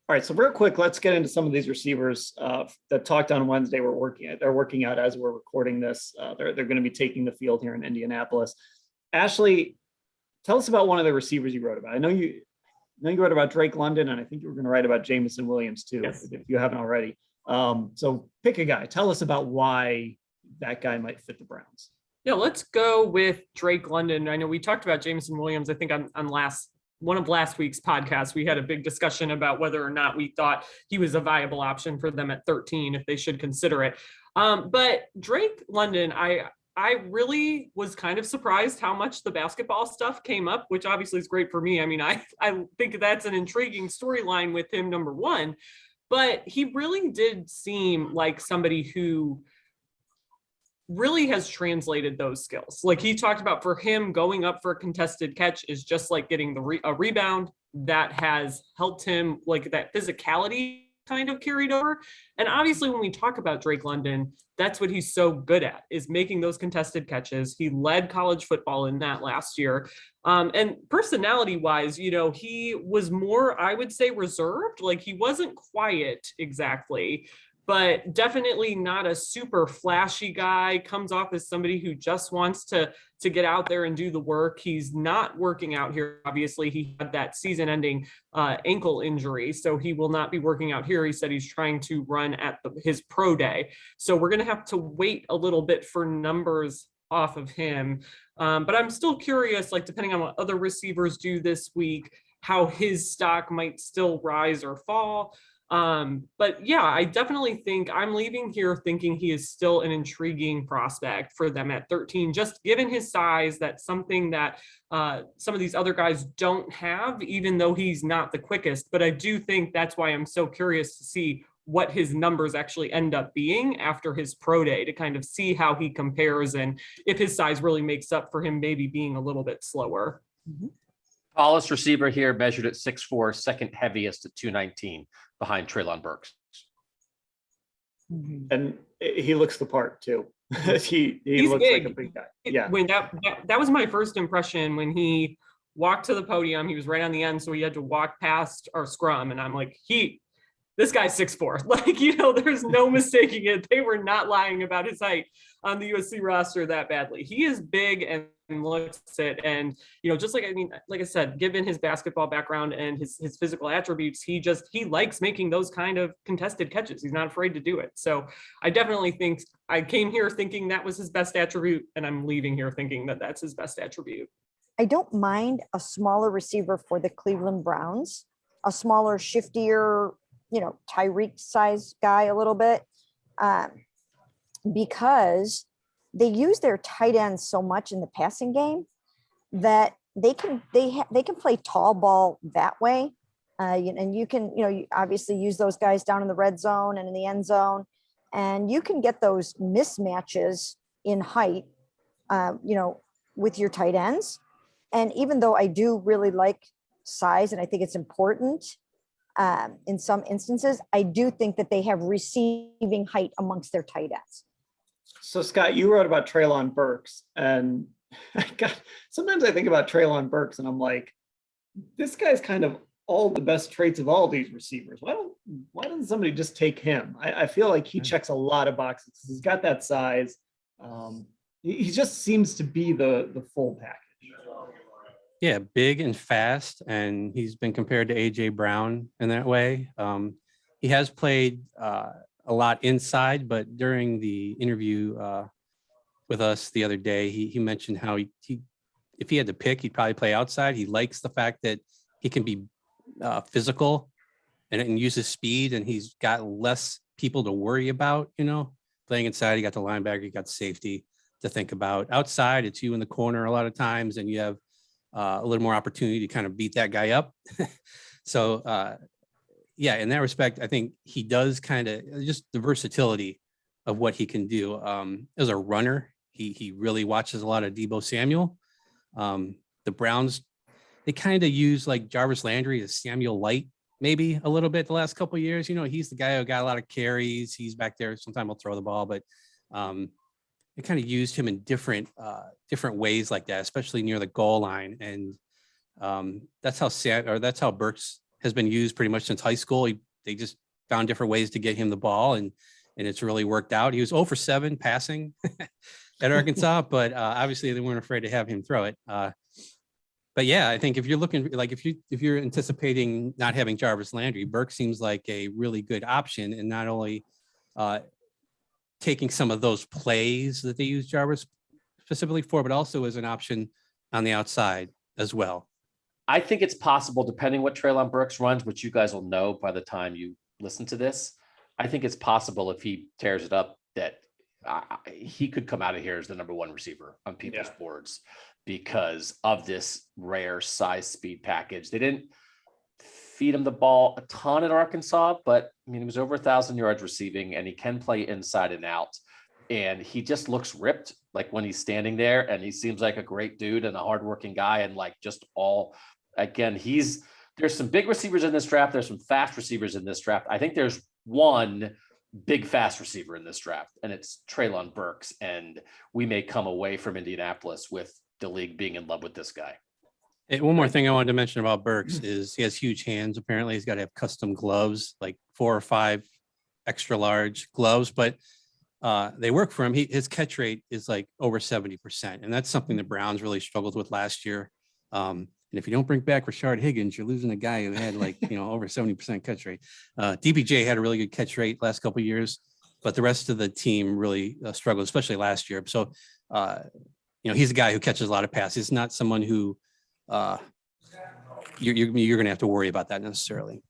All right, so real quick, let's get into some of these receivers that talked on Wednesday. They're working out as we're recording this. They're going to be taking the field here in Indianapolis. Ashley, tell us about one of the receivers you wrote about. I know you wrote about Drake London, and I think you were going to write about Jameson Williams too, yes, if you haven't already. So pick a guy. Tell us about why that guy might fit the Browns. Yeah, let's go with Drake London. I know we talked about Jameson Williams, I think on one of last week's podcasts. We had a big discussion about whether or not we thought he was a viable option for them at 13, if they should consider it. But Drake London, I really was kind of surprised how much the basketball stuff came up, which obviously is great for me. I mean, I think that's an intriguing storyline with him, number one, but he really did seem like somebody who really has translated those skills. Like he talked about, for him, going up for a contested catch is just like getting a rebound. That has helped him, like that physicality kind of carried over. And obviously when we talk about Drake London, that's what he's so good at, is making those contested catches. He led college football in that last year. And personality wise, he was more, I would say, reserved. Like he wasn't quiet exactly, but definitely not a super flashy guy. Comes off as somebody who just wants to get out there and do the work. He's not working out here. Obviously, he had that season-ending ankle injury, so he will not be working out here. He said he's trying to run at his pro day. So we're going to have to wait a little bit for numbers off of him. But I'm still curious, like depending on what other receivers do this week, how his stock might still rise or fall. But yeah, I definitely think I'm leaving here thinking he is still an intriguing prospect for them at 13, just given his size. That's something that some of these other guys don't have, even though he's not the quickest. But I do think that's why I'm so curious to see what his numbers actually end up being after his pro day, to kind of see how he compares and if his size really makes up for him maybe being a little bit slower. Mm-hmm. Tallest receiver here, measured at 6'4", second heaviest at 219, behind Treylon Burks. And he looks the part too. he looks big. like a big guy. Yeah. When that was my first impression when he walked to the podium. He was right on the end, so he had to walk past our scrum, and I'm like, this guy's 6'4". Like, there's no mistaking it. They were not lying about his height on the USC roster that badly. He is big and looks it. And, just like I said, given his basketball background and his physical attributes, he likes making those kind of contested catches. He's not afraid to do it. So I definitely think I came here thinking that was his best attribute, and I'm leaving here thinking that that's his best attribute. I don't mind a smaller receiver for the Cleveland Browns, a smaller, shiftier, Tyreek size guy a little bit, because they use their tight ends so much in the passing game that they can play tall ball that way. And you can, you obviously use those guys down in the red zone and in the end zone, and you can get those mismatches in height, with your tight ends. And even though I do really like size and I think it's important, in some instances, I do think that they have receiving height amongst their tight ends. So Scott, you wrote about Treylon Burks, and sometimes I think about Treylon Burks and I'm like, this guy's kind of all the best traits of all these receivers. Why doesn't somebody just take him? I feel like he checks a lot of boxes. He's got that size. He just seems to be the full package. Yeah, big and fast, and he's been compared to A.J. Brown in that way. He has played a lot inside, but during the interview with us the other day, he mentioned how he if he had to pick, he'd probably play outside. He likes the fact that he can be physical and use his speed, and he's got less people to worry about, playing inside. You got the linebacker, you got safety to think about. Outside, it's you in the corner a lot of times, and you have a little more opportunity to kind of beat that guy up. So, yeah, in that respect, I think he does kind of just the versatility of what he can do. As a runner, he really watches a lot of Deebo Samuel. The Browns, they kind of use like Jarvis Landry as Samuel Light, maybe a little bit the last couple of years. He's the guy who got a lot of carries. He's back there. Sometimes he'll throw the ball, but they kind of used him in different ways like that, especially near the goal line. And that's how Burks has been used pretty much since high school. They just found different ways to get him the ball, and it's really worked out. He was 0 for 7 passing at Arkansas, but obviously they weren't afraid to have him throw it. But yeah, I think if you're looking, like if you're anticipating not having Jarvis Landry, Burks seems like a really good option, and not only taking some of those plays that they use Jarvis specifically for, but also as an option on the outside as well. I think it's possible, depending what Treylon Burks runs, which you guys will know by the time you listen to this. I think it's possible if he tears it up that he could come out of here as the number 1 receiver on people's boards because of this rare size speed package. They didn't feed him the ball a ton at Arkansas, but I mean, he was over 1,000 yards receiving, and he can play inside and out. And he just looks ripped, like when he's standing there, and he seems like a great dude and a hardworking guy. And like just all, again, there's some big receivers in this draft. There's some fast receivers in this draft. I think there's one big fast receiver in this draft, and it's Treylon Burks. And we may come away from Indianapolis with the league being in love with this guy. One more thing I wanted to mention about Burks is he has huge hands. Apparently he's got to have custom gloves, like 4 or 5 extra large gloves, but they work for him. His catch rate is like over 70%. And that's something the Browns really struggled with last year. And if you don't bring back Rashard Higgins, you're losing a guy who had like, over 70% catch rate. DBJ had a really good catch rate last couple of years, but the rest of the team really struggled, especially last year. So, he's a guy who catches a lot of passes. He's not someone who you're going to have to worry about that necessarily.